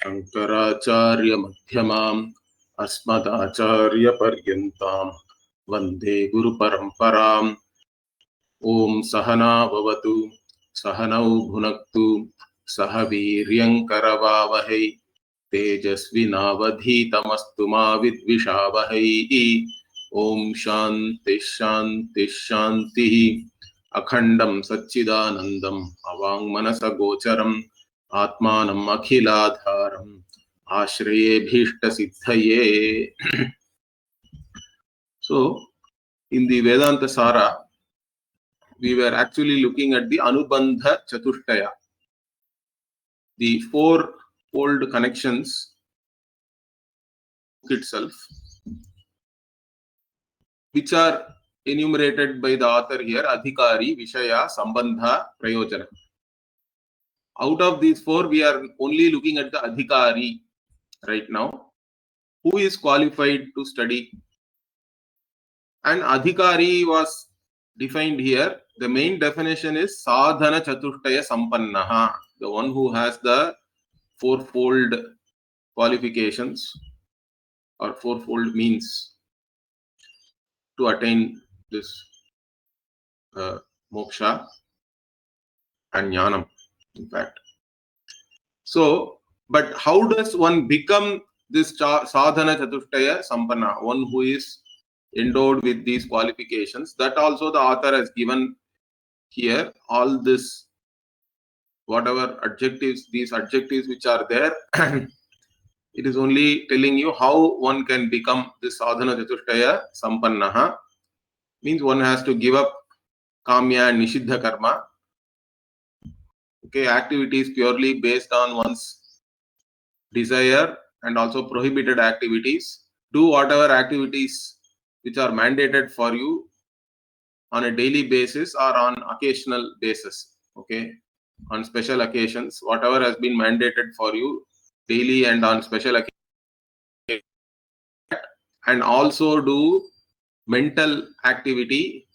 Shankaracharya Madhyamam Asmadacharya Paryantam Vande Guru Paramparam. Om Sahana Bhavatu Sahanau Bhunaktu Sahaviryam Karavavahai Tejasvinavadhitamastu ma vidvishavahai. Om Shanti Shanti Shanti. Akhandam Satchidanandam Avang Manasa Gocharam Atmanam Akhiladharam Ashraye Bhishta Siddhaye. So, in the Vedanta Sara, we were actually looking at the Anubandha Chatushtaya, the four-fold connections itself, which are enumerated by the author here: Adhikari, Vishaya, Sambandha, Prayojana. Out of these four, we are only looking at the Adhikari right now. Who is qualified to study? And Adhikari was defined here. The main definition is Sadhana Chatushtaya Sampannaha, the one who has the fourfold qualifications or fourfold means to attain this moksha and jnanam, in fact. So, but how does one become this sadhana chatushtaya sampanna, one who is endowed with these qualifications? That also the author has given here. All this, whatever adjectives, these adjectives which are there, it is only telling you how one can become this sadhana chatushtaya sampannaha. Means one has to give up kamya and nishiddha karma. Okay, activities purely based on one's desire and also prohibited activities. Do whatever activities which are mandated for you on a daily basis or on occasional basis. Okay, on special occasions, whatever has been mandated for you daily and on special occasions. And also do mental activity,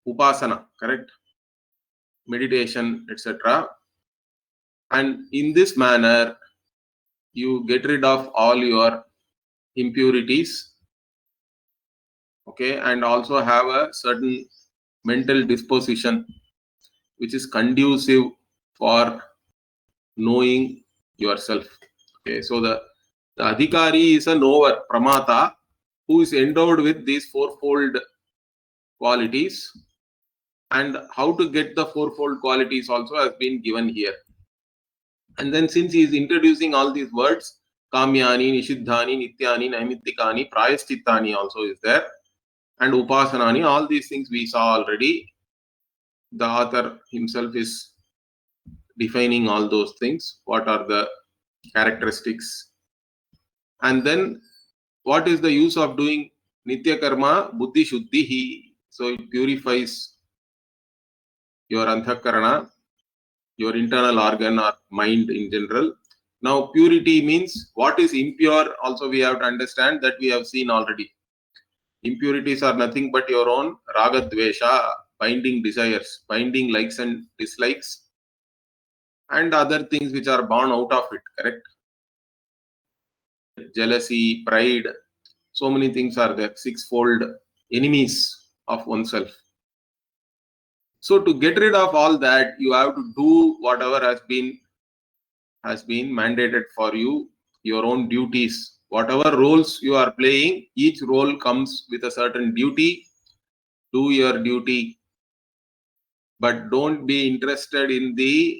upasana, correct? Meditation, etc. And in this manner, you get rid of all your impurities, okay, and also have a certain mental disposition which is conducive for knowing yourself. Okay, so the adhikari is a knower, pramata, who is endowed with these fourfold qualities, and how to get the fourfold qualities also has been given here. And then since he is introducing all these words, kamyani, nishiddhani, nityani, naimittikani, prayaschittani also is there, and upasanani, all these things we saw already. The author himself is defining all those things. What are the characteristics? And then what is the use of doing nitya karma? Buddhi shuddhihi. So it purifies your anthakarana, your internal organ or mind in general. Now purity means what is impure also we have to understand, that we have seen already. Impurities are nothing but your own raga dvesha, binding desires, binding likes and dislikes, and other things which are born out of it, correct? Jealousy, pride, so many things are there, sixfold enemies of oneself. So to get rid of all that, you have to do whatever has been mandated for you, your own duties. Whatever roles you are playing, each role comes with a certain duty. Do your duty, but don't be interested in the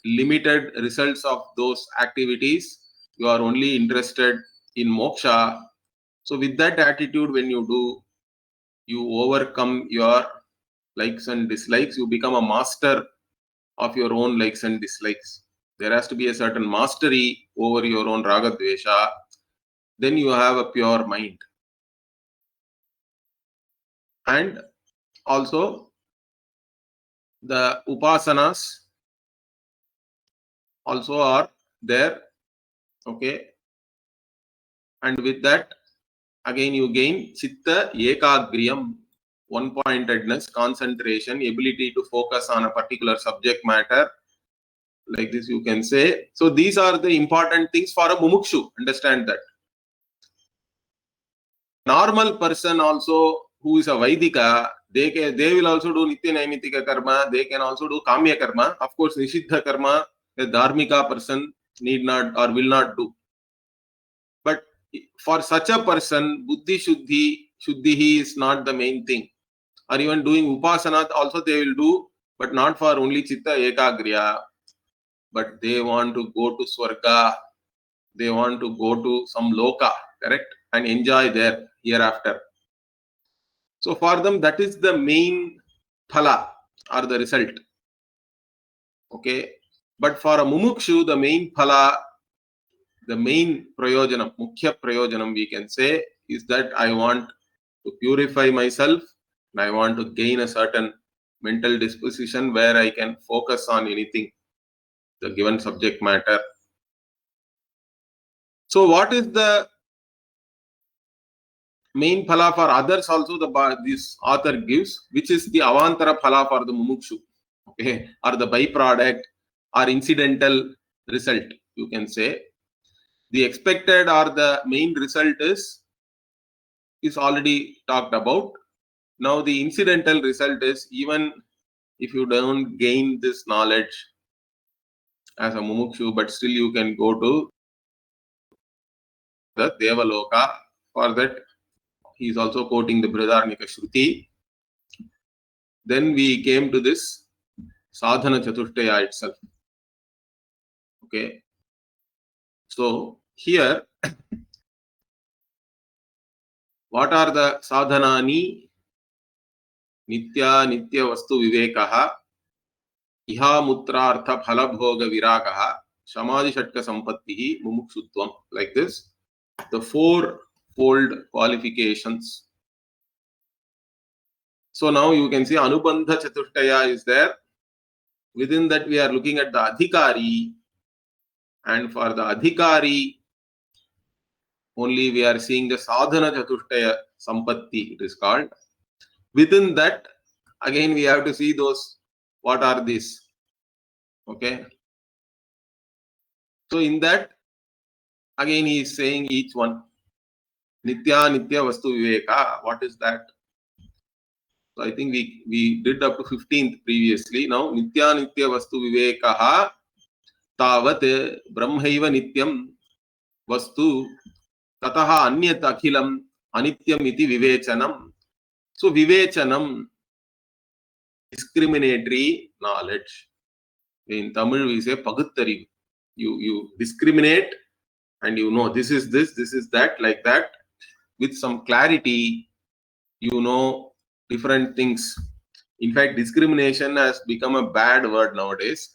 limited results of those activities. You are only interested in moksha. So with that attitude, when you do, you overcome your likes and dislikes. You become a master of your own likes and dislikes. There has to be a certain mastery over your own raga dvesha. Then you have a pure mind. And also the upasanas also are there. Okay. And with that, again you gain chitta ekagriyam, one-pointedness, concentration, ability to focus on a particular subject matter Like this you can say. So these are the important things for a mumukshu. Understand that. Normal person also who is a Vaidika, they will also do Nitya Naimitika karma. They can also do Kamya karma. Of course, Nishiddha karma, a Dharmika person need not or will not do. But for such a person, Buddhi Shuddhi is not the main thing. Or even doing Upasana also they will do, but not for only Chitta Ekagriya. But they want to go to Swarga, they want to go to some Loka, correct? And enjoy there hereafter. So for them, that is the main phala or the result. Okay. But for a mumukshu, the main phala, the main prayojanam, mukhya prayojanam we can say, is that I want to purify myself and I want to gain a certain mental disposition where I can focus on anything, the given subject matter. So what is the main phala for others also this author gives, which is the avantara phala for the mumukshu, okay, or the byproduct or incidental result, you can say. The expected or the main result is already talked about. Now the incidental result is, even if you don't gain this knowledge as a mumukshu, but still you can go to the Devaloka. For that, he is also quoting the Brihadaranyaka Shruti. Then we came to this sadhana chatushtaya itself. Okay. So here, what are the sadhanani? Nitya vastu vivekaha, iha mutrartha phala bhoga viragaha, samadhi shatka sampattihi, mumukshutvam. Like this, the four-fold qualifications. So now you can see Anubandha Chatushtaya is there. Within that we are looking at the Adhikari, and for the Adhikari only we are seeing the Sadhana Chatushtaya Sampatti, it is called. Within that again we have to see those, what are these? Okay. So in that again he is saying each one. Nitya Vastu Viveka, what is that? So I think we did up to 15th previously. Now Nitya Vastu Vivekaha tavat brahmaiva nityam vastu tataha anyat akhilam anityam iti vivechanam. So vivechanam, discriminatory knowledge. In Tamil we say paguttarivu. You discriminate and you know this is this is that, like that. With some clarity, you know different things. In fact, discrimination has become a bad word nowadays.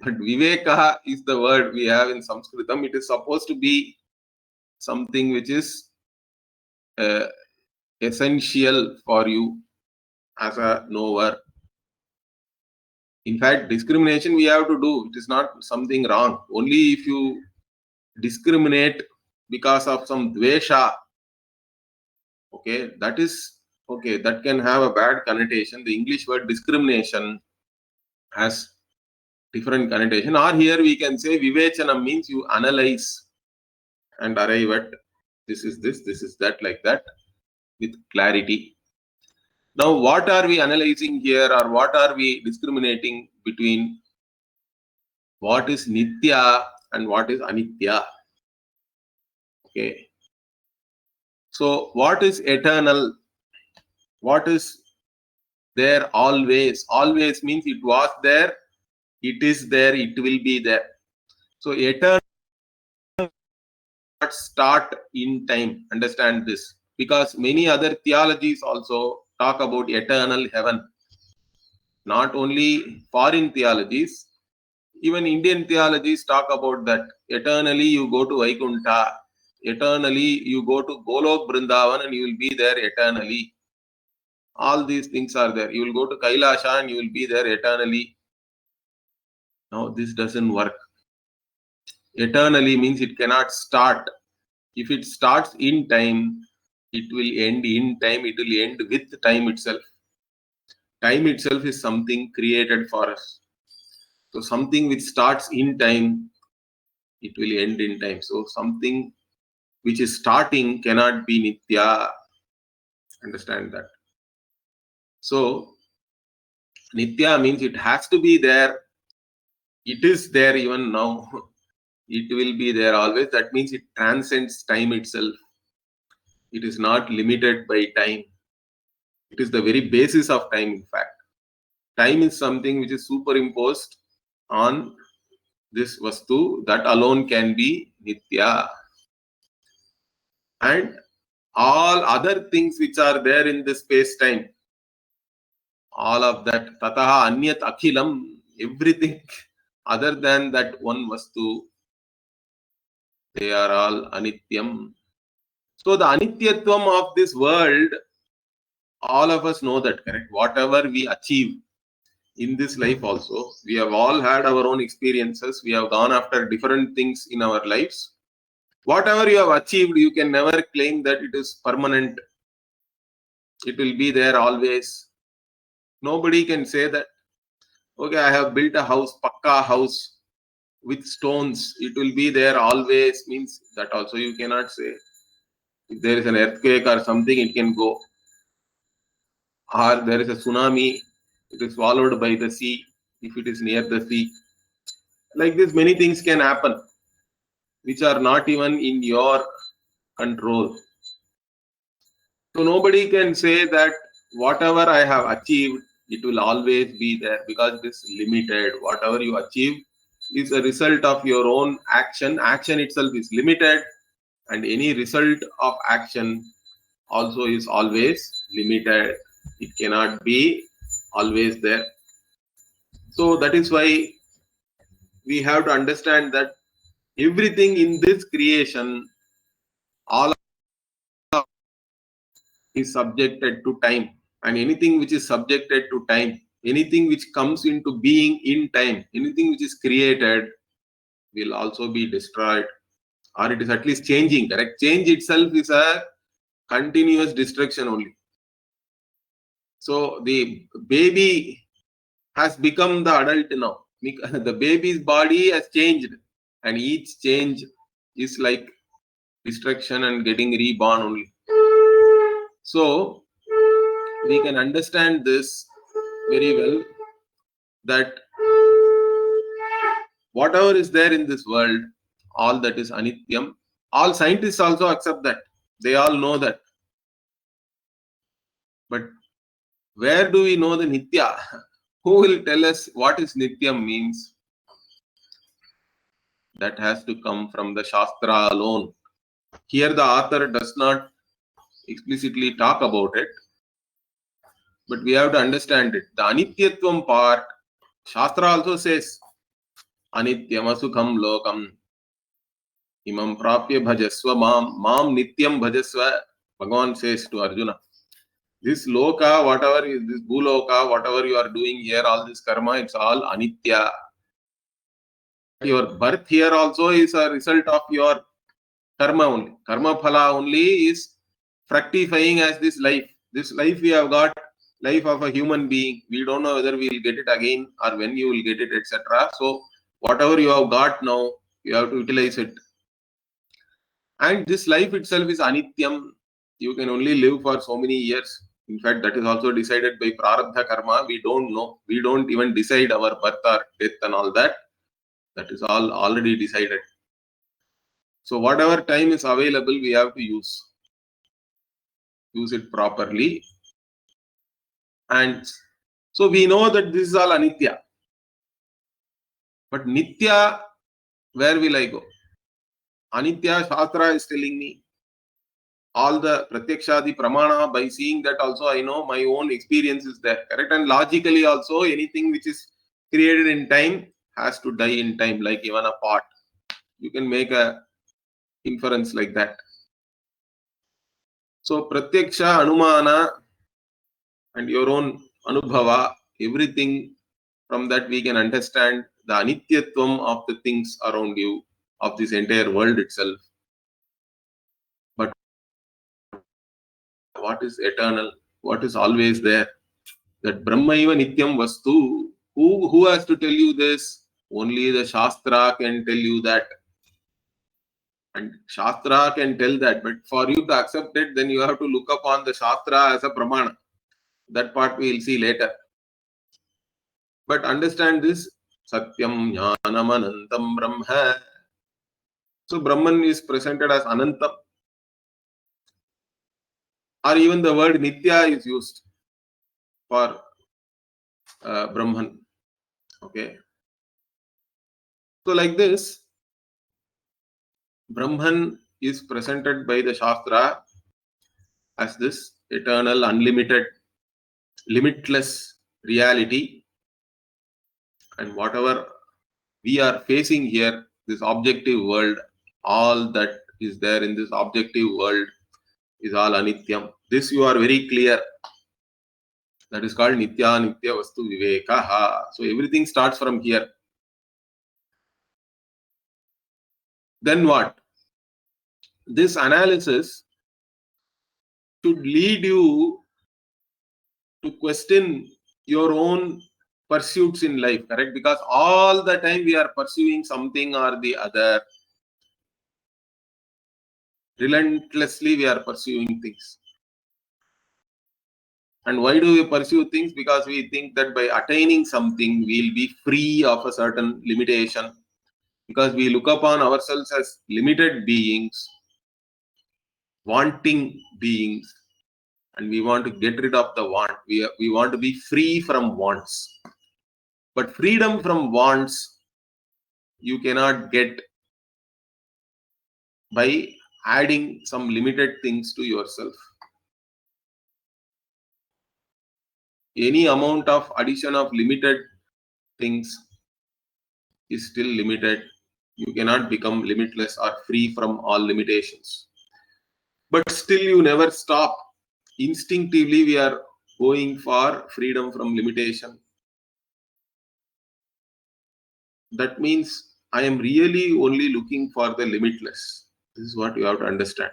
But viveka is the word we have in Sanskritam. It is supposed to be something which is essential for you as a knower. In fact, discrimination we have to do. It is not something wrong. Only if you discriminate because of some dvesha, okay, that is okay, that can have a bad connotation. The English word discrimination has different connotation. Or here we can say vivechanam means you analyze and arrive at this is that, like that, with clarity. Now what are we analyzing here, or what are we discriminating between? What is nitya and what is anitya? Okay. So what is eternal? What is there always? Always means it was there, it is there, it will be there. So eternal start in time. Understand this, because many other theologies also talk about eternal heaven. Not only foreign theologies, even Indian theologies talk about that. Eternally you go to Vaikuntha, eternally you go to Golok Vrindavan and you will be there eternally. All these things are there. You will go to Kailasha and you will be there eternally. No, this doesn't work. Eternally means it cannot start. If it starts in time, it will end in time, it will end with time itself. Time itself is something created for us. So something which starts in time, it will end in time. So something which is starting cannot be nitya. Understand that. So nitya means it has to be there. It is there even now. It will be there always. That means it transcends time itself. It is not limited by time. It is the very basis of time, in fact. Time is something which is superimposed on this vastu. That alone can be nitya. And all other things which are there in this space-time, all of that, tataha anyat akhilam, everything other than that one vastu, they are all anityam. So the anityatvam of this world, all of us know that, correct? Whatever we achieve in this life also, we have all had our own experiences. We have gone after different things in our lives. Whatever you have achieved, you can never claim that it is permanent. It will be there always. Nobody can say that, okay, I have built a house, pakka house with stones. It will be there always. Means that also you cannot say. If there is an earthquake or something, it can go. Or there is a tsunami, it is swallowed by the sea, if it is near the sea. Like this, many things can happen, which are not even in your control. So nobody can say that whatever I have achieved, it will always be there, because it is limited. Whatever you achieve is a result of your own action. Action itself is limited, and any result of action also is always limited. It cannot be always there. So that is why we have to understand that everything in this creation, all is subjected to time. And anything which is subjected to time, anything which comes into being in time, anything which is created will also be destroyed, or it is at least changing, correct? Change itself is a continuous destruction only. So the baby has become the adult now. The baby's body has changed, and each change is like destruction and getting reborn only. So we can understand this very well, that whatever is there in this world, all that is anityam. All scientists also accept that. They all know that. But where do we know the nitya? Who will tell us what is nityam means? That has to come from the Shastra alone. Here the author does not explicitly talk about it, but we have to understand it. The anityatvam part, Shastra also says, anityam asukham lokam imam prapya bhajasva mam nityam bhajasva. Bhagavan says to Arjuna, this loka, whatever is this bhuloka, whatever you are doing here, all this karma, it's all anitya. Your birth here also is a result of your karma only. Karma phala only is fructifying as this life. This life we have got, life of a human being. We don't know whether we will get it again or when you will get it, etc. So whatever you have got now, you have to utilize it. And this life itself is anityam. You can only live for so many years. In fact, that is also decided by prarabdha karma. We don't know. We don't even decide our birth or death and all that. That is all already decided. So whatever time is available, we have to use it properly. And so we know that this is all anitya. But nitya, where will I go? Anitya, Shastra is telling me. All the pratyakshadi pramana, by seeing that also I know my own experience is there, correct? And logically also, anything which is created in time has to die in time, like even a pot. You can make a inference like that. So pratyaksha, anumana, and your own anubhava, everything from that we can understand the anityatvam of the things around you, of this entire world itself. But what is eternal? What is always there? That Brahma eva nityam vastu. Who has to tell you this? Only the Shastra can tell you that. And Shastra can tell that, but for you to accept it, then you have to look upon the Shastra as a pramana. That part we will see later. But understand this, Satyam Jnanam Anantam Brahma. So Brahman is presented as Anantam. Or even the word Nitya is used for Brahman. Okay. So like this, Brahman is presented by the Shastra as this eternal, unlimited, limitless reality. And whatever we are facing here, this objective world, all that is there in this objective world is all anityam. This you are very clear. That is called nitya nitya vastu vivekaha. So everything starts from here. Then what? This analysis should lead you to question your own pursuits in life, correct? Because all the time we are pursuing something or the other. Relentlessly we are pursuing things. And why do we pursue things? Because we think that by attaining something, we'll be free of a certain limitation. Because we look upon ourselves as limited beings, wanting beings, and we want to get rid of the want. We want to be free from wants. But freedom from wants, you cannot get by adding some limited things to yourself. Any amount of addition of limited things is still limited. You cannot become limitless or free from all limitations. But still you never stop. Instinctively we are going for freedom from limitation. That means I am really only looking for the limitless. This is what you have to understand.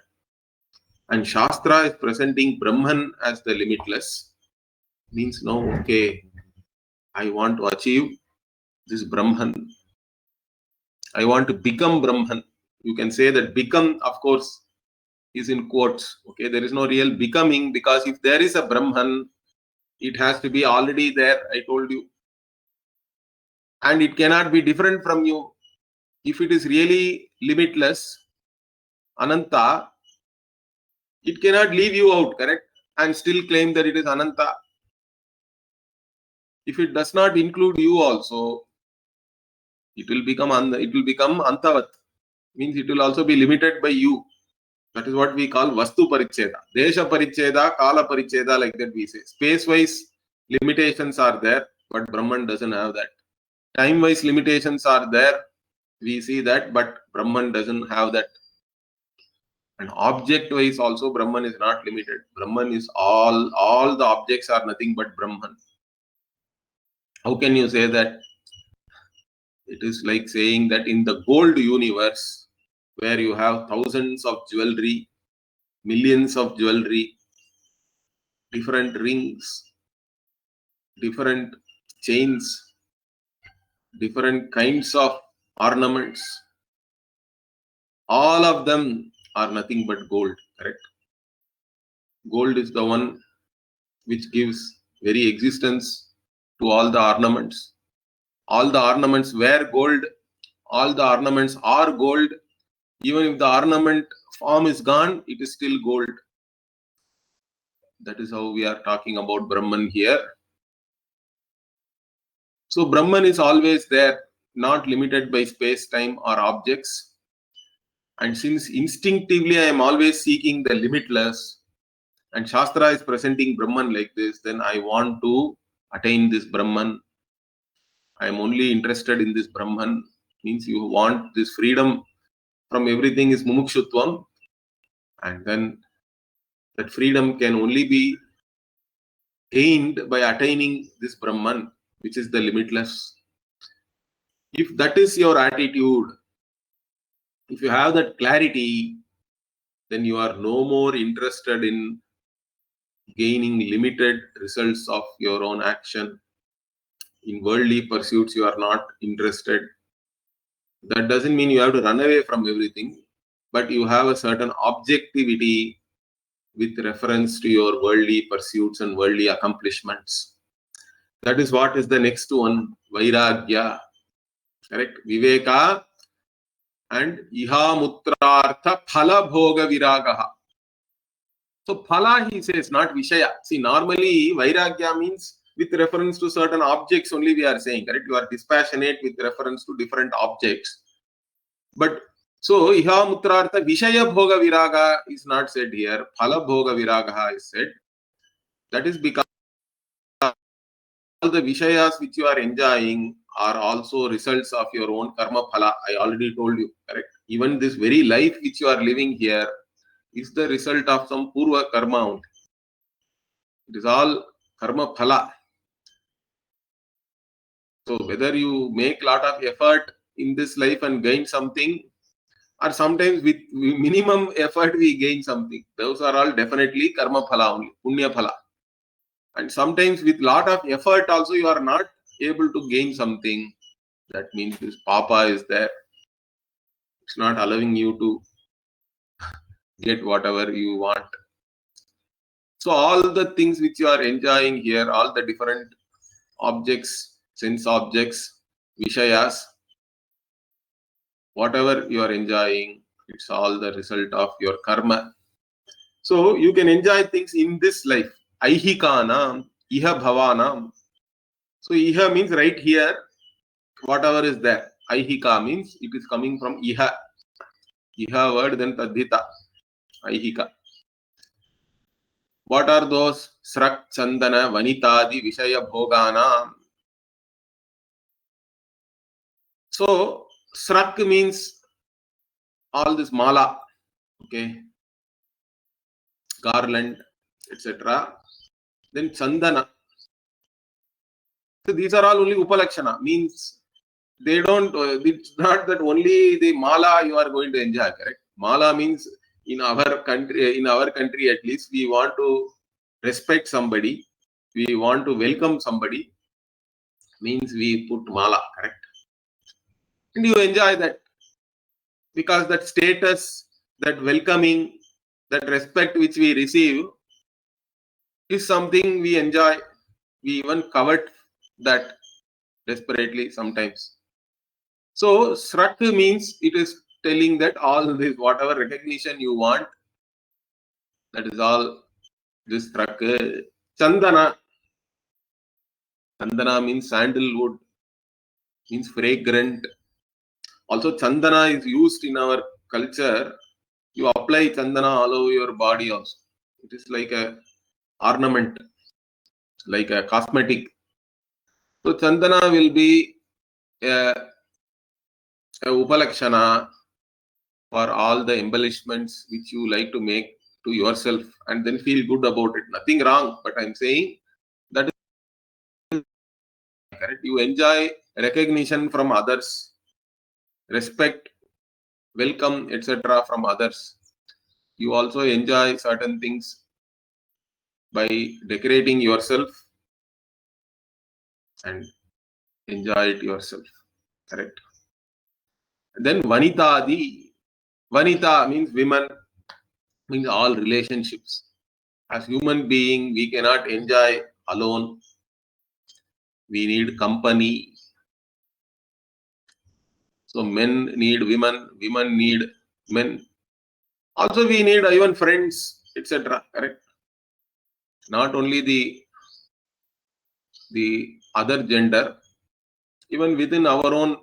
And Shastra is presenting Brahman as the limitless. Means no, okay, I want to achieve this Brahman. I want to become Brahman. You can say that become, of course, is in quotes. Okay, there is no real becoming, because if there is a Brahman, it has to be already there, I told you. And it cannot be different from you. If it is really limitless, Ananta, it cannot leave you out, correct? And still claim that it is Ananta. If it does not include you also, it will become Antavat. Means it will also be limited by you. That is what we call Vastu Paricheda. Desha Paricheda, Kala Paricheda, like that we say. Space-wise limitations are there, but Brahman doesn't have that. Time-wise limitations are there, we see that, but Brahman doesn't have that. And object-wise also Brahman is not limited. Brahman is all the objects are nothing but Brahman. How can you say that? It is like saying that in the gold universe, where you have thousands of jewelry, millions of jewelry, different rings, different chains, different kinds of ornaments, all of them are nothing but gold, correct? Gold is the one which gives very existence to all the ornaments. All the ornaments were gold, all the ornaments are gold. Even if the ornament form is gone, it is still gold. That is how we are talking about Brahman here. So Brahman is always there, not limited by space, time or objects. And since instinctively I am always seeking the limitless, and Shastra is presenting Brahman like this, then I want to attain this Brahman. I am only interested in this Brahman. Means you want this freedom from everything is mumukshutvam. And then that freedom can only be gained by attaining this Brahman, which is the limitless. If that is your attitude, if you have that clarity, then you are no more interested in gaining limited results of your own action. In worldly pursuits, you are not interested. That doesn't mean you have to run away from everything, but you have a certain objectivity with reference to your worldly pursuits and worldly accomplishments. That is what is the next one, Vairagya. Correct? Viveka and Ihamutrartha Phala Bhoga Viragaha. So Phala, he says, not Vishaya. See, normally Vairagya means with reference to certain objects only we are saying, correct? You are dispassionate with reference to different objects. But so Ihamutrartha Vishaya Bhoga Viraga is not said here. Phala Bhoga Viragaha is said. That is because all the Vishayas which you are enjoying are also results of your own karma phala. I already told you, correct? Even this very life which you are living here is the result of some purva karma only. It is all karma phala. So whether you make lot of effort in this life and gain something, or sometimes with minimum effort we gain something, those are all definitely karma phala only, punya phala. And sometimes with lot of effort also you are not able to gain something. That means this papa is there. It's not allowing you to get whatever you want. So all the things which you are enjoying here, all the different objects, sense objects, vishayas, whatever you are enjoying, it's all the result of your karma. So you can enjoy things in this life. Aihikanam, iha bhavanam. So iha means right here, whatever is there. Aihika means it is coming from iha. Iha word, then tadhita. Aihika. What are those? Srak, Chandana, Vanitadi, Vishaya, Bhogana. So, Srak means all this mala, okay, garland, etc. Then Chandana. So, these are all only Upalakshana, means they don't, it's not that only the mala you are going to enjoy, correct? Mala means in our country at least, we want to respect somebody, we want to welcome somebody, means we put mala, correct? And you enjoy that because that status, that welcoming, that respect which we receive is something we enjoy. We even covet that desperately sometimes. So Srak means it is telling that all this, whatever recognition you want, that is all this Srak. Chandana. Chandana means sandalwood, means fragrant. Also Chandana is used in our culture. You apply Chandana all over your body also. It is like a ornament, like a cosmetic. So Chandana will be a Upalakshana for all the embellishments which you like to make to yourself and then feel good about it. Nothing wrong, but I'm saying that is correct. You enjoy recognition from others, respect, welcome, etc. from others. You also enjoy certain things by decorating yourself and enjoy it yourself. Correct. Then Vanitadi. Vanita means women, means all relationships. As human being, we cannot enjoy alone. We need company. So men need women, women need men. Also we need even friends, etc. Correct? Not only the other gender, even within our own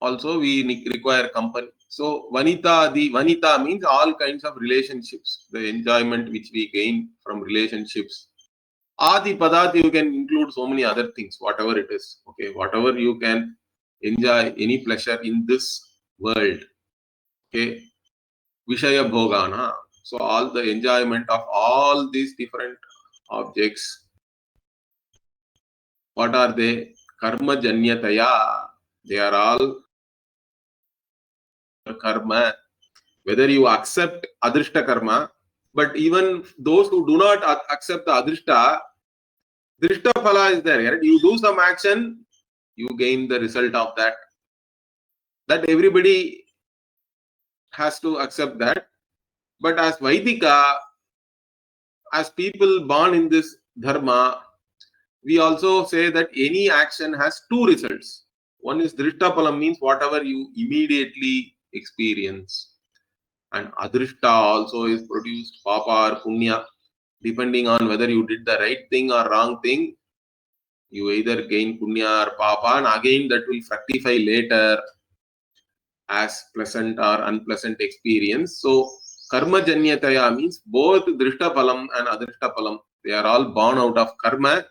also we require company. So Vanita means all kinds of relationships, the enjoyment which we gain from relationships. Adi Padati, you can include so many other things, whatever it is. Okay, whatever you can enjoy, any pleasure in this world. Okay, Vishaya Bhogana. So all the enjoyment of all these different objects. What are they? Karma Janyataya. They are all karma. Whether you accept Adrishta karma, but even those who do not accept the Adrishta, Drishta Phala is there. Right? You do some action, you gain the result of that. That everybody has to accept that. But as Vaidika, as people born in this dharma, we also say that any action has two results. One is Drishtapalam, means whatever you immediately experience. And Adrishta also is produced, Papa or Punya. Depending on whether you did the right thing or wrong thing, you either gain Punya or Papa, and again that will fructify later as pleasant or unpleasant experience. So, Karma Janyataya means both Drishtapalam and Adrishtapalam, they are all born out of karma.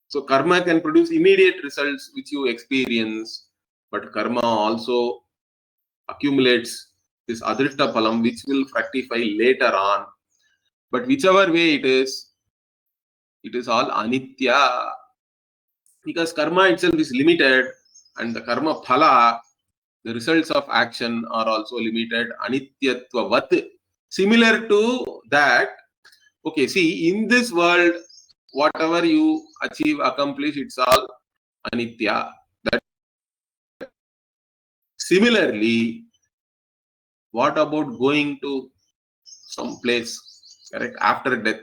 So karma can produce immediate results which you experience, but karma also accumulates this adrishta phalam which will fructify later on. But whichever way it is all anitya, because karma itself is limited, and the karma phala, the results of action, are also limited. Anityatvavat. Similar to that, okay, see, in this world, whatever you achieve, accomplish, it's all anitya. That similarly, what about going to some place, correct, after death?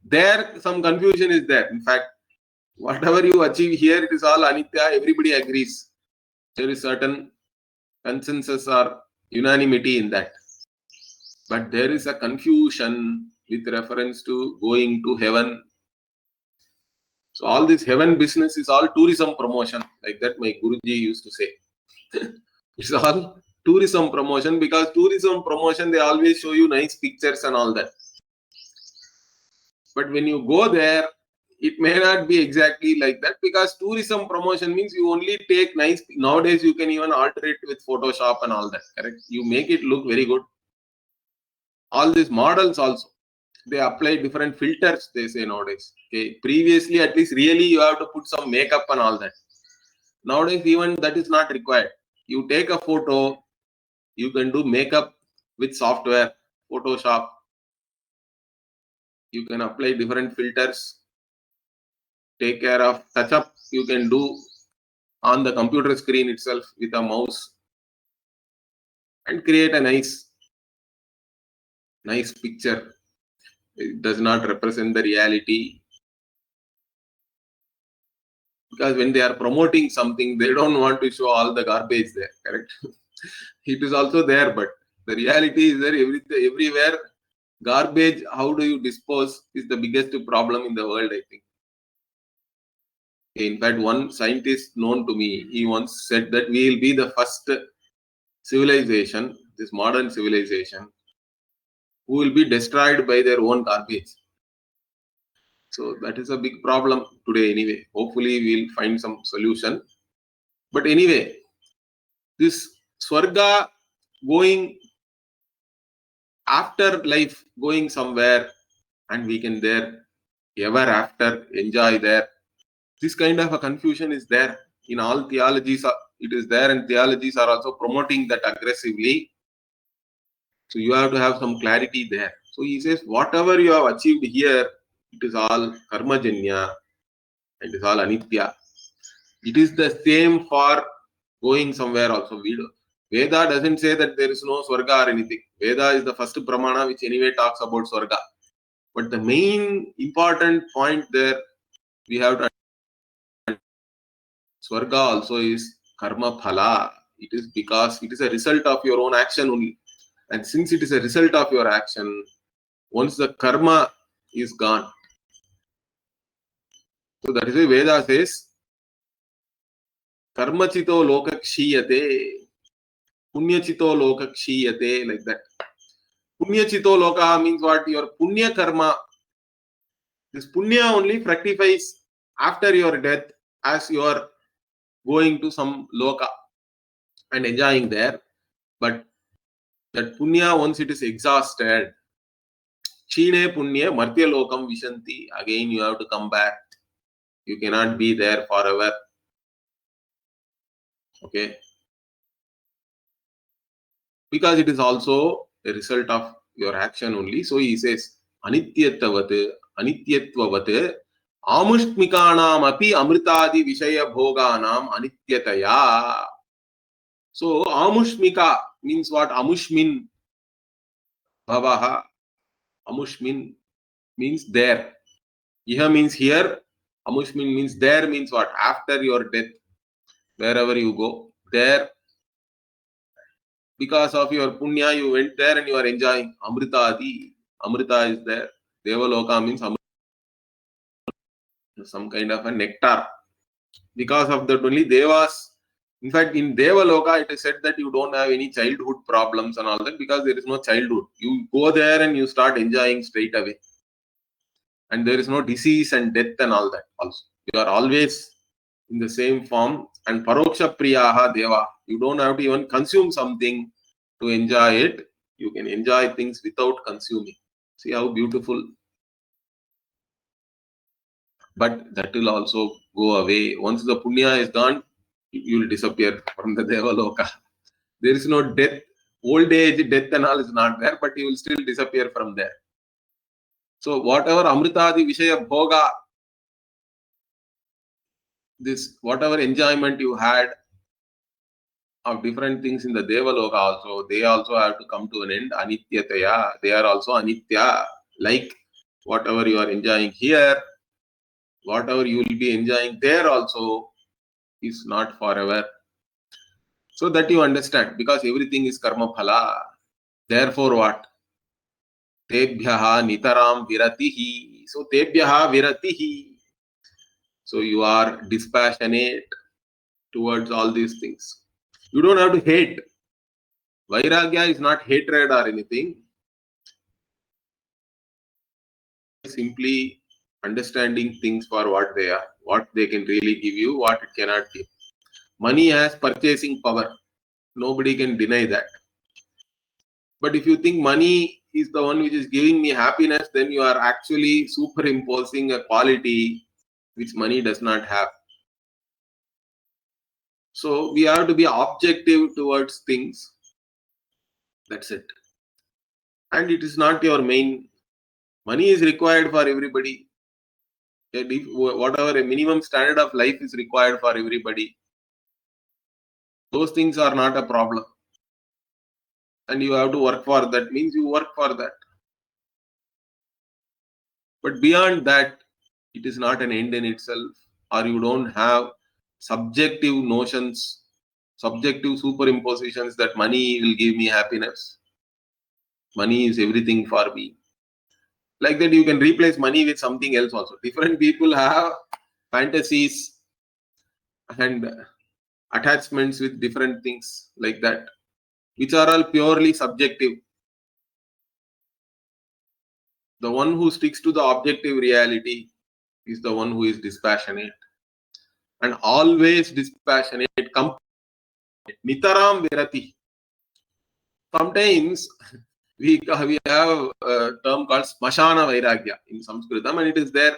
There, some confusion is there. In fact, whatever you achieve here, it is all anitya. Everybody agrees. There is certain consensus or unanimity in that. But there is a confusion with reference to going to heaven. So all this heaven business is all tourism promotion, like that my Guruji used to say. It's all tourism promotion, because tourism promotion, they always show you nice pictures and all that. But when you go there, it may not be exactly like that, because tourism promotion means you only take nice. Nowadays, you can even alter it with Photoshop and all that, correct? You make it look very good. All these models also, they apply different filters, they say nowadays. Okay, previously, at least really you have to put some makeup and all that. Nowadays, even that is not required. You take a photo, you can do makeup with software, Photoshop. You can apply different filters, take care of touch up. You can do on the computer screen itself with a mouse and create a nice picture. It does not represent the reality, because when they are promoting something, they don't want to show all the garbage there, correct? It is also there, but the reality is there everywhere. Garbage, how do you dispose, is the biggest problem in the world, I think. In fact, one scientist known to me, he once said that we will be the first civilization, this modern civilization, who will be destroyed by their own garbage. So that is a big problem today anyway. Hopefully we'll find some solution. But anyway, this Swarga, going after life, going somewhere, and we can there ever after enjoy there. This kind of a confusion is there in all theologies. It is there, and theologies are also promoting that aggressively. So you have to have some clarity there. So he says, whatever you have achieved here, it is all karmajanya, it is all anitya. It is the same for going somewhere also. Veda doesn't say that there is no swarga or anything. Veda is the first pramana which anyway talks about swarga. But the main important point there, we have to understand, swarga also is karma phala. It is because it is a result of your own action only. And since it is a result of your action, once the karma is gone. So that is why Veda says, karmachito lokakshiyate, punyachito lokakshiyate, like that. Punyachito loka means what? Your punya karma. This punya only fructifies after your death, as you are going to some loka and enjoying there. But that punya, once it is exhausted, chine punya martya lokam vishanti, again you have to come back. You cannot be there forever. Okay. Because it is also a result of your action only. So he says, anityatvavat, Amushmikanam api amritadi vishaya bhoganam anityataya. So amushmika means what? Amushmin bhavaha. Amushmin means there. Iha means here. Amushmin means there means what? After your death, wherever you go, there, because of your punya, you went there and you are enjoying amritadi. Amrita is there. Devaloka means some kind of a nectar. Because of that only Devas, in fact, in Devaloka, it is said that you don't have any childhood problems and all that because there is no childhood. You go there and you start enjoying straight away. And there is no disease and death and all that also. You are always in the same form. And Paroksha Priyaha Deva, you don't have to even consume something to enjoy it. You can enjoy things without consuming. See how beautiful. But that will also go away. Once the punya is gone, you will disappear from the Devaloka. There is no death, old age, death and all is not there, but you will still disappear from there. So whatever Amritadi Vishaya Bhoga, this whatever enjoyment you had of different things in the Devaloka also, they also have to come to an end. Anityataya, they are also Anitya. Like whatever you are enjoying here, whatever you will be enjoying there also is not forever. So that you understand, because everything is karma phala. Therefore what? Tebhyaha nitaram viratihi. So tebhyaha viratihi. So you are dispassionate towards all these things. You don't have to hate. Vairagya is not hatred or anything. Simply understanding things for what they are, what they can really give you, what it cannot give. Money has purchasing power. Nobody can deny that. But if you think money is the one which is giving me happiness, then you are actually superimposing a quality which money does not have. So we have to be objective towards things. That's it. And it is not your main. Money is required for everybody. Whatever a minimum standard of life is required for everybody. Those things are not a problem. And you have to work for that, means you work for that. But beyond that, it is not an end in itself, or you don't have subjective notions, subjective superimpositions that money will give me happiness. Money is everything for me. Like that, you can replace money with something else also. Different people have fantasies and attachments with different things like that, which are all purely subjective. The one who sticks to the objective reality is the one who is dispassionate. And always dispassionate, nitaram virati. Sometimes we have a term called smashana vairagya in Sanskritam, and it is there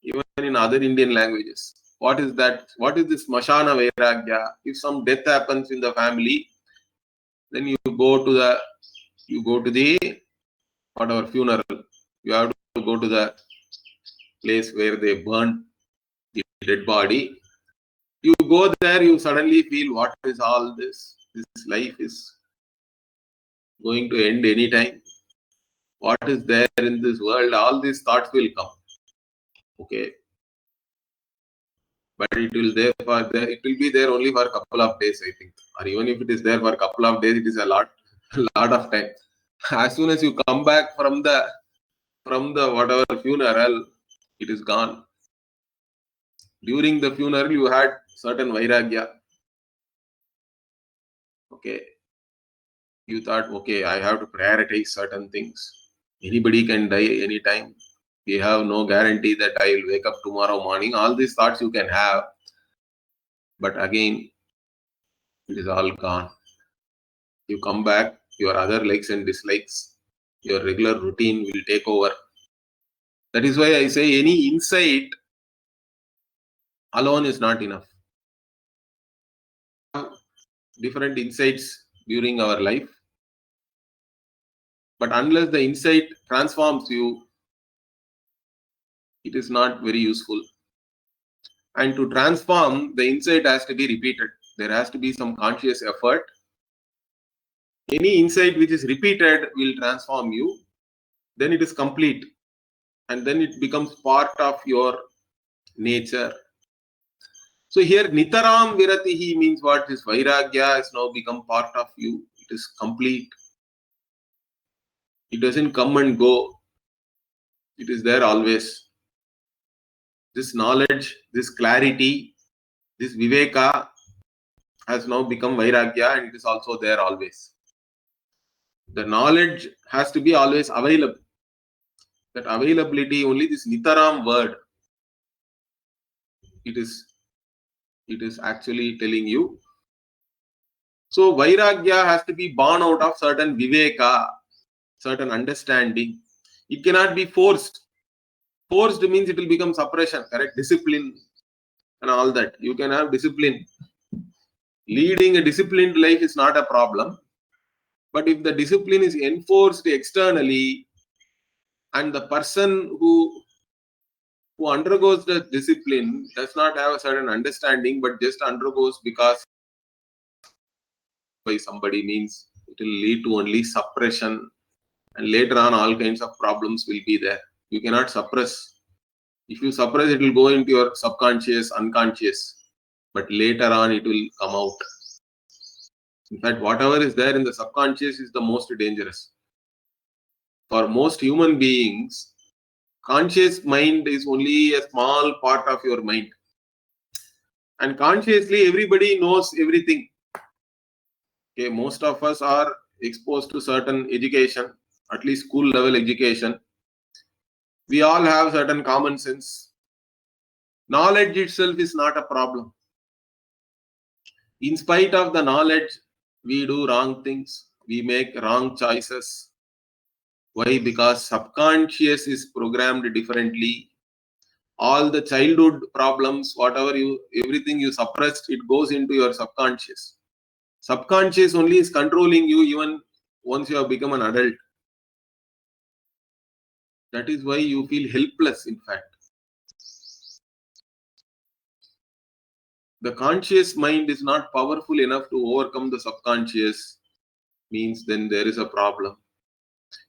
even in other Indian languages. What is that? What is this smashana vairagya? If some death happens in the family, then you go to the whatever funeral. You have to go to the place where they burn the dead body. You go there, you suddenly feel, what is all this? This life is going to end anytime. What is there in this world? All these thoughts will come. Okay. But it will be there only for a couple of days, I think. Or even if it is there for a couple of days, it is a lot of time. As soon as you come back from the whatever funeral, it is gone. During the funeral, you had certain vairagya. Okay. You thought, okay, I have to prioritize certain things. Anybody can die anytime. We have no guarantee that I will wake up tomorrow morning. All these thoughts you can have. But again, it is all gone. You come back, your other likes and dislikes, your regular routine will take over. That is why I say any insight alone is not enough. Different insights during our life. But unless the insight transforms you, it is not very useful. And to transform, the insight has to be repeated. There has to be some conscious effort. Any insight which is repeated will transform you. Then it is complete. And then it becomes part of your nature. So here, Nitaram Viratihi means what? This Vairagya has now become part of you. It is complete. It doesn't come and go. It is there always. This knowledge, this clarity, this Viveka has now become Vairagya, and it is also there always. The knowledge has to be always available. That availability, only this Nitaram word, it is actually telling you. So Vairagya has to be born out of certain Viveka, certain understanding. It cannot be forced. Forced means it will become suppression, correct? Discipline and all that. You can have discipline. Leading a disciplined life is not a problem. But if the discipline is enforced externally, and the person who undergoes the discipline does not have a certain understanding, but just undergoes because by somebody, means it will lead to only suppression, and later on all kinds of problems will be there. You cannot suppress. If you suppress, it will go into your subconscious, unconscious, but later on it will come out. In fact, whatever is there in the subconscious is the most dangerous. For most human beings, conscious mind is only a small part of your mind. And consciously, everybody knows everything. Okay, most of us are exposed to certain education, at least school level education. We all have certain common sense. Knowledge itself is not a problem. In spite of the knowledge, we do wrong things. We make wrong choices. Why? Because subconscious is programmed differently. All the childhood problems, everything you suppressed, it goes into your subconscious. Subconscious only is controlling you even once you have become an adult. That is why you feel helpless, in fact. The conscious mind is not powerful enough to overcome the subconscious, means then there is a problem.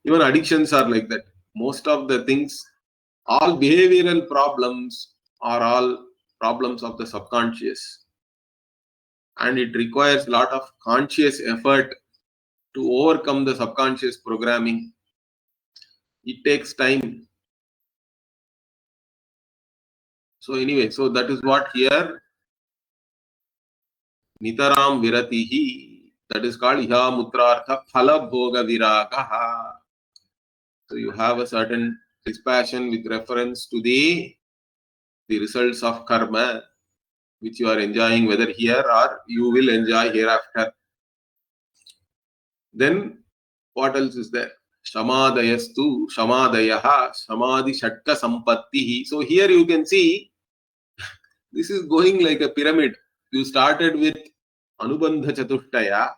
Even addictions are like that. Most of the things, all behavioral problems are all problems of the subconscious. And it requires a lot of conscious effort to overcome the subconscious programming. It takes time. So anyway, so that is what here Nitaram Viratihi, that is called Iha Mutrartha Phala Bhoga Viragaha. So you have a certain dispassion with reference to the results of karma, which you are enjoying, whether here or you will enjoy hereafter. Then what else is there? Shamadayastu, Shamadayaha, Samadhi Shatka Sampattihi. So here you can see, this is going like a pyramid. You started with Anubandha Chatushtaya.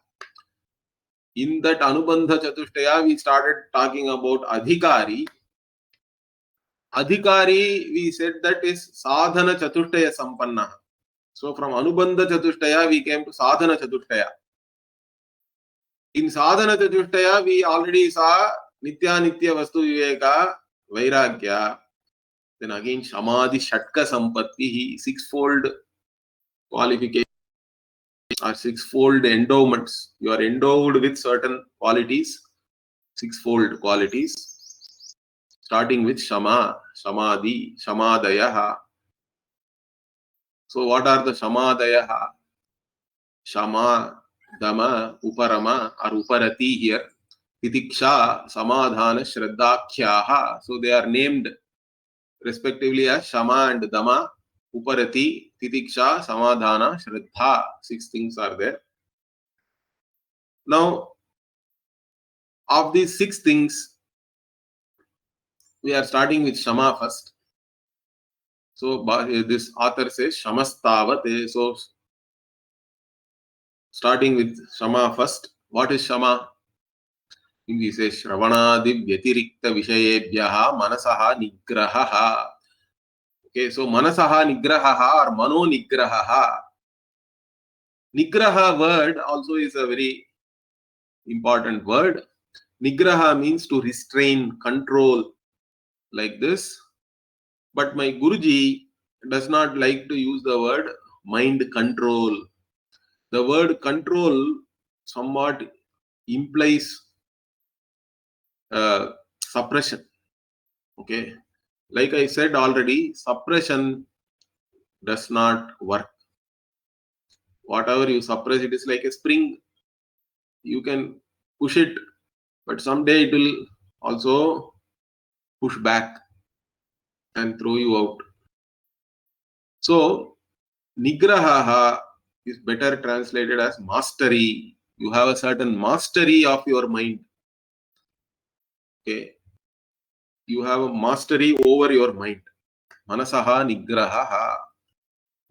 In that Anubandha Chatushtaya, we started talking about Adhikari. Adhikari, we said that is Sadhana Chatushtaya Sampanna. So from Anubandha Chatushtaya, we came to Sadhana Chatushtaya. In Sadhana Chatushtaya, we already saw Nitya Nitya Vastu Viveka, Vairagya. Then again, Samadhi Shatka Sampatti, sixfold qualification or sixfold endowments. You are endowed with certain qualities, sixfold qualities, starting with Shama, Samadhi, Shamadayaha. So what are the Shamadayaha? Shama, Dama, Uparama or Uparati here. Titiksha, Samadhana, Shraddhakhyaha. So they are named respectively as Shama and Dama, Uparati, Titiksha, Samadhana, Shraddha. 6 things are there. Now, of these 6 things, we are starting with Shama first. So this author says Shamastavate. So starting with Shama first. What is Shama? He says Shravanadi Vyatirikta Vishayebhyaha Manasaha Nigrahaha. Okay, so manasaha nigrahaha or mano nigrahaha. Nigraha word also is a very important word. Nigraha means to restrain, control, like this. But my Guruji does not like to use the word mind control. The word control somewhat implies suppression. Okay, like I said already, suppression does not work. Whatever you suppress, it is like a spring. You can push it, but someday it will also push back and throw you out. So, nigraha is better translated as mastery. You have a certain mastery of your mind. Okay, you have a mastery over your mind. Manasaha nigraha.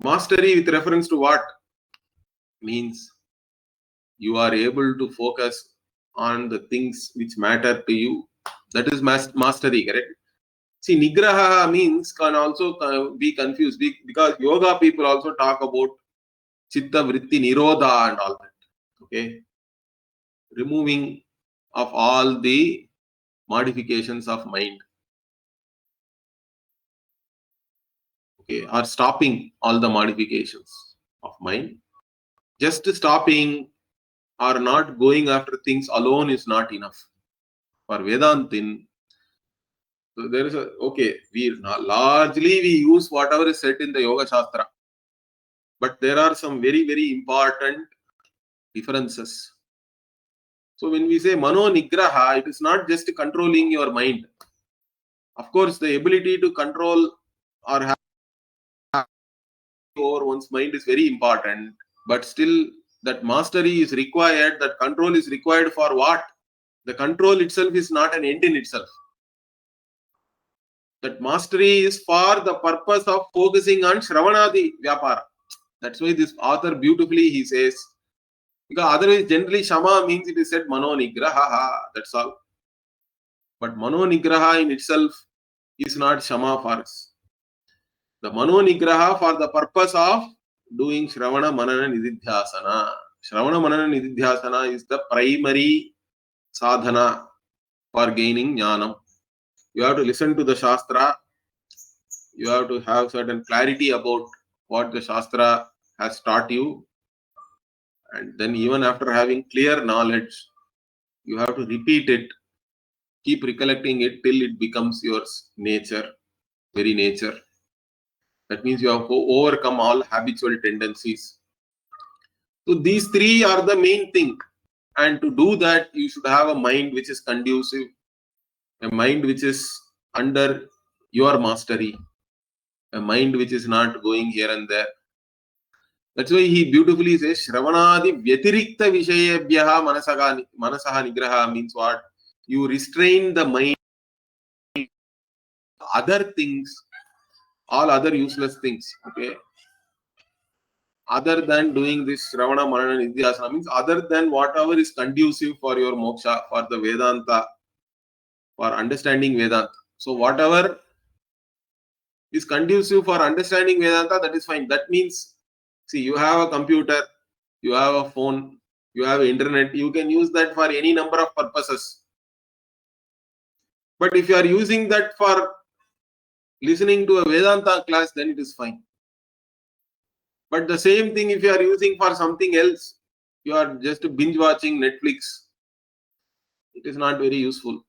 Mastery with reference to what? Means you are able to focus on the things which matter to you. That is mastery, correct? See, nigraha means can also be confused because yoga people also talk about chitta vritti nirodha and all that. Okay, removing of all the modifications of mind. Okay, or stopping all the modifications of mind. Just stopping or not going after things alone is not enough. For Vedantin, so there is largely we use whatever is said in the Yoga Shastra, but there are some very, very important differences. So when we say Mano Nigraha, it is not just controlling your mind. Of course, the ability to control or have over one's mind is very important, but still that mastery is required, that control is required for what? The control itself is not an end in itself. That mastery is for the purpose of focusing on Shravanadi Vyapara. That's why this author beautifully he says, because otherwise generally Shama means it is said Mano Nigraha, that's all. But Mano Nigraha in itself is not Shama for us. The Mano Nigraha for the purpose of doing Shravana Manana Nididhyasana. Shravana Manana Nididhyasana is the primary sadhana for gaining jnanam. You have to listen to the Shastra. You have to have certain clarity about what the Shastra has taught you. And then even after having clear knowledge, you have to repeat it. Keep recollecting it till it becomes your nature, very nature. That means you have to overcome all habitual tendencies. So these three are the main thing. And to do that, you should have a mind which is conducive, a mind which is under your mastery, a mind which is not going here and there. That's why he beautifully says, Shravanadi Vyatirikta Vishayabhyaha Manasaha Nigraha means what? You restrain the mind, other things, all other useless things, okay? Other than doing this Shravana Manana Nidhyasana means other than whatever is conducive for your moksha, for the Vedanta, for understanding Vedanta. So whatever is conducive for understanding Vedanta, that is fine. That means, see, you have a computer, you have a phone, you have internet, you can use that for any number of purposes. But if you are using that for listening to a Vedanta class, then it is fine. But the same thing if you are using for something else, you are just binge watching Netflix, it is not very useful.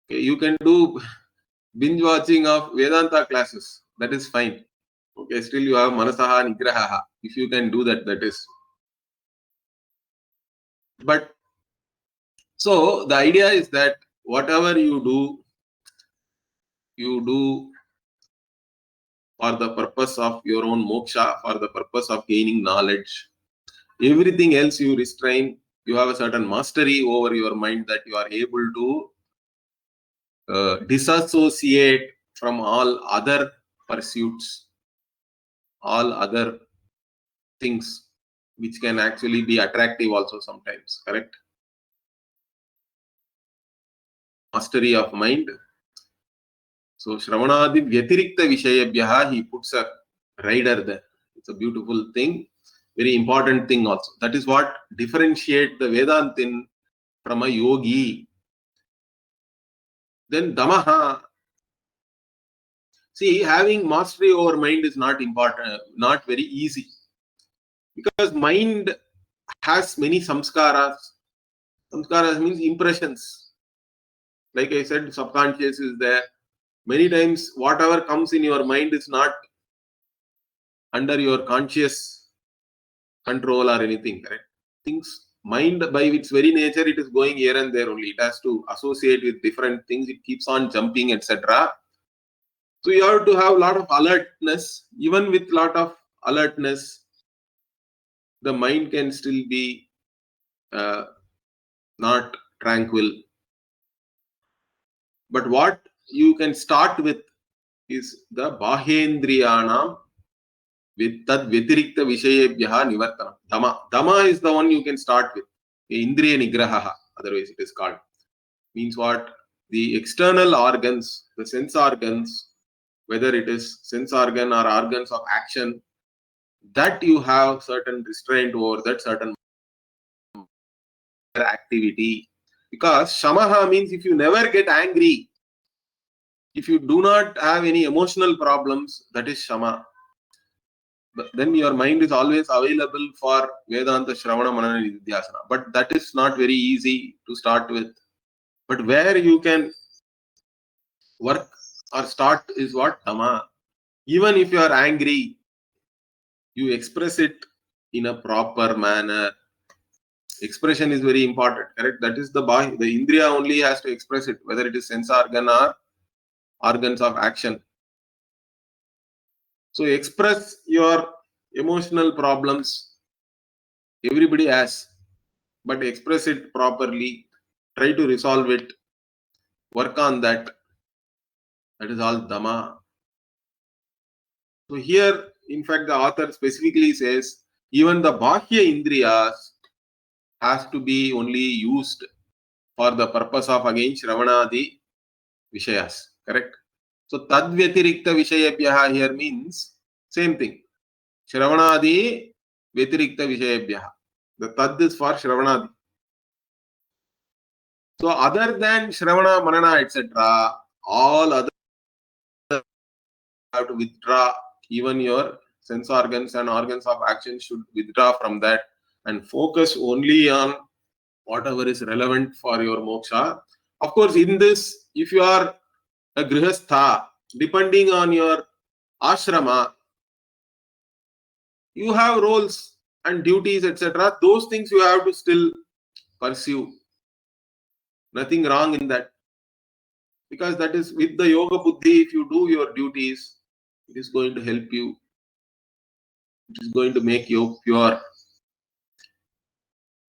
Okay, you can do binge watching of Vedanta classes, that is fine. Okay, still you have Manasaha Nigraha. If you can do that, that is. But so the idea is that whatever you do for the purpose of your own moksha, for the purpose of gaining knowledge. Everything else you restrain, you have a certain mastery over your mind that you are able to disassociate from all other pursuits, all other things which can actually be attractive also sometimes, correct? Mastery of mind So Shravanadi Vyatirikta Vishayabhyaha, he puts a rider there. It's a beautiful thing, very important thing also. That is what differentiate the Vedantin from a yogi. Then Damaha. See, having mastery over mind is not important, not very easy. Because mind has many samskaras. Samskaras means impressions. Like I said, subconscious is there. Many times, whatever comes in your mind is not under your conscious control or anything, correct? Things, mind by its very nature, it is going here and there only. It has to associate with different things. It keeps on jumping, etc. So you have to have a lot of alertness. Even with lot of alertness, the mind can still be not tranquil. But what you can start with is the Bahendriyanam with tad Vyatirikta Vishayebhyaha Nivartanam. Dama is the one you can start with. Indriya Nigraha, otherwise it is called. Means what? The external organs, the sense organs, whether it is sense organ or organs of action, that you have certain restraint over that certain activity. Because Shamaha means if you never get angry, if you do not have any emotional problems, that is Shama. But then your mind is always available for Vedanta, Shravana, Manana, Nidhyasana. But that is not very easy to start with. But where you can work or start is what? Dhamma. Even if you are angry, you express it in a proper manner. Expression is very important, correct? That is the Indriya only has to express it, whether it is sense organ or organs of action. So express your emotional problems. Everybody has, but express it properly. Try to resolve it. Work on that. That is all Dhamma. So here, in fact, the author specifically says, even the Bahya Indriyas has to be only used for the purpose of again Shravanadi Vishayas. Correct? So Tadvyatirikta Vishayabhyaha here means same thing. Shravanadi Vyatirikta Vishayabhyaha. The Tad is for Shravanadi. So other than Shravana, Manana, etc., all other have to withdraw. Even your sense organs and organs of action should withdraw from that and focus only on whatever is relevant for your moksha. Of course, in this, if you are a grihastha, depending on your ashrama, you have roles and duties, etc. Those things you have to still pursue. Nothing wrong in that. Because that is with the yoga buddhi, if you do your duties, it is going to help you. It is going to make you pure.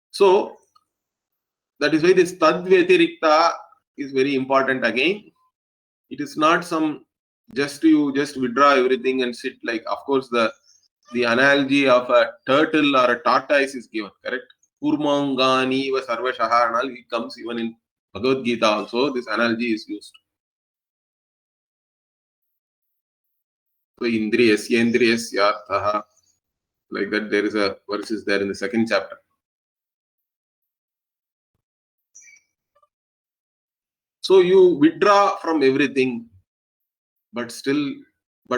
So, that is why this Tadvyatirikta is very important again. It is not some just you just withdraw everything and sit like, of course, the analogy of a turtle or a tortoise is given, correct? Kurmangani va sarvashaha and all, it comes even in Bhagavad Gita also, this analogy is used. So, Indriyasya arthaha, like that, there is a verse is there in the second chapter. So you withdraw from everything, but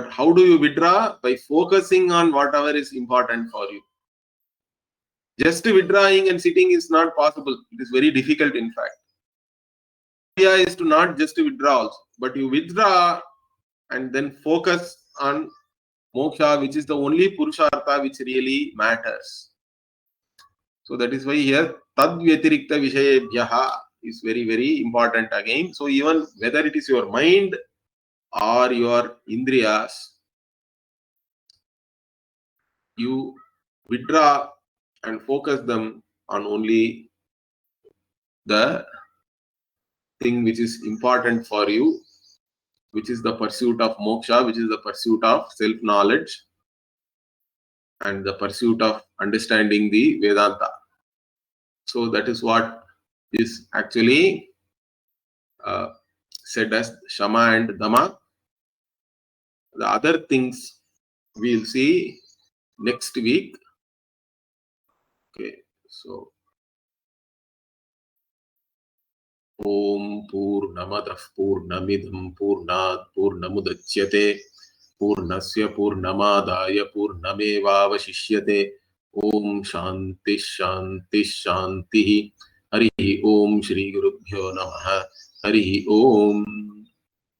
how do you withdraw? By focusing on whatever is important for you. Just withdrawing and sitting is not possible. It is very difficult, in fact. The idea is to not just withdraw also, but you withdraw and then focus on moksha, which is the only purushartha which really matters. So that is why here Tadvyatirikta Vishayebhyaha is very, very important again. So even whether it is your mind or your indriyas, you withdraw and focus them on only the thing which is important for you, which is the pursuit of moksha, which is the pursuit of self-knowledge and the pursuit of understanding the Vedanta. So that is what is actually said as Shama and Dama. The other things we'll see next week. Okay, so Om Purnamadah Purnamidam Purnat Purnamudachyate Purnasya Purnamadaya Purnamevavashishyate. Om Shanti Shanti Shanti. Hari Om Shri Gurubhyo Namaha. Hari Om.